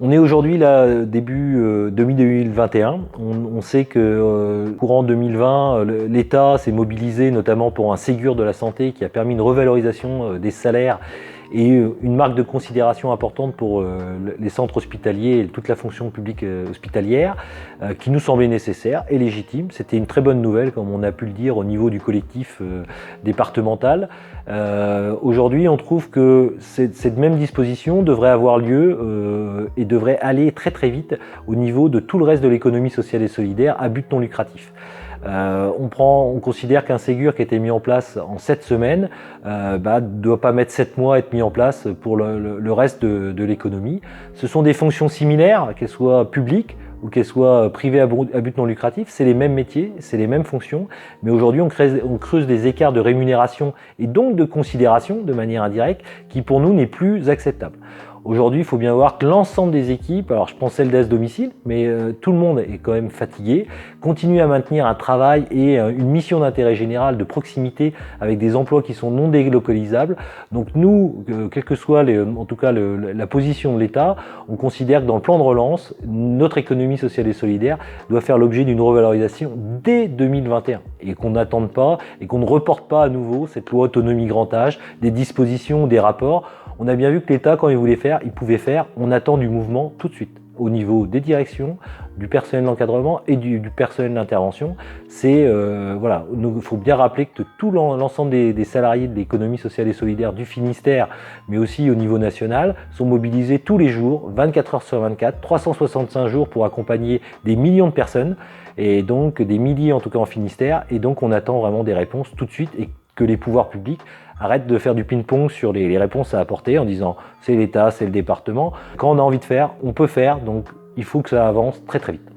On est aujourd'hui là, début 2021. On sait que courant 2020, l'État s'est mobilisé notamment pour un Ségur de la santé qui a permis une revalorisation des salaires et une marque de considération importante pour les centres hospitaliers et toute la fonction publique hospitalière qui nous semblait nécessaire et légitime. C'était une très bonne nouvelle, comme on a pu le dire au niveau du collectif départemental. Aujourd'hui, on trouve que cette même disposition devrait avoir lieu et devrait aller très très vite au niveau de tout le reste de l'économie sociale et solidaire à but non lucratif. On considère qu'un Ségur qui a été mis en place en 7 semaines ne doit pas mettre 7 mois à être mis en place pour le reste de l'économie. Ce sont des fonctions similaires, qu'elles soient publiques ou qu'elles soient privées à but non lucratif, c'est les mêmes métiers, c'est les mêmes fonctions, mais aujourd'hui on creuse des écarts de rémunération et donc de considération de manière indirecte qui pour nous n'est plus acceptable. Aujourd'hui, il faut bien voir que l'ensemble des équipes, alors je pense celle d'Aise Domicile, mais tout le monde est quand même fatigué, continue à maintenir un travail et une mission d'intérêt général de proximité avec des emplois qui sont non délocalisables. Donc nous, quelle que soit en tout cas la position de l'État, on considère que dans le plan de relance, notre économie sociale et solidaire doit faire l'objet d'une revalorisation dès 2021 et qu'on n'attende pas et qu'on ne reporte pas à nouveau cette loi autonomie grand âge, des dispositions, des rapports. On a bien vu que l'État, quand il voulait faire, il pouvait faire. On attend du mouvement tout de suite, au niveau des directions, du personnel d'encadrement et du personnel d'intervention. Voilà, il faut bien rappeler que tout l'ensemble des salariés de l'économie sociale et solidaire du Finistère, mais aussi au niveau national, sont mobilisés tous les jours, 24 heures sur 24, 365 jours pour accompagner des millions de personnes, et donc des milliers en tout cas en Finistère, et donc on attend vraiment des réponses tout de suite et que les pouvoirs publics arrêtent de faire du ping-pong sur les réponses à apporter en disant c'est l'État, c'est le département. Quand on a envie de faire, on peut faire, donc il faut que ça avance très très vite.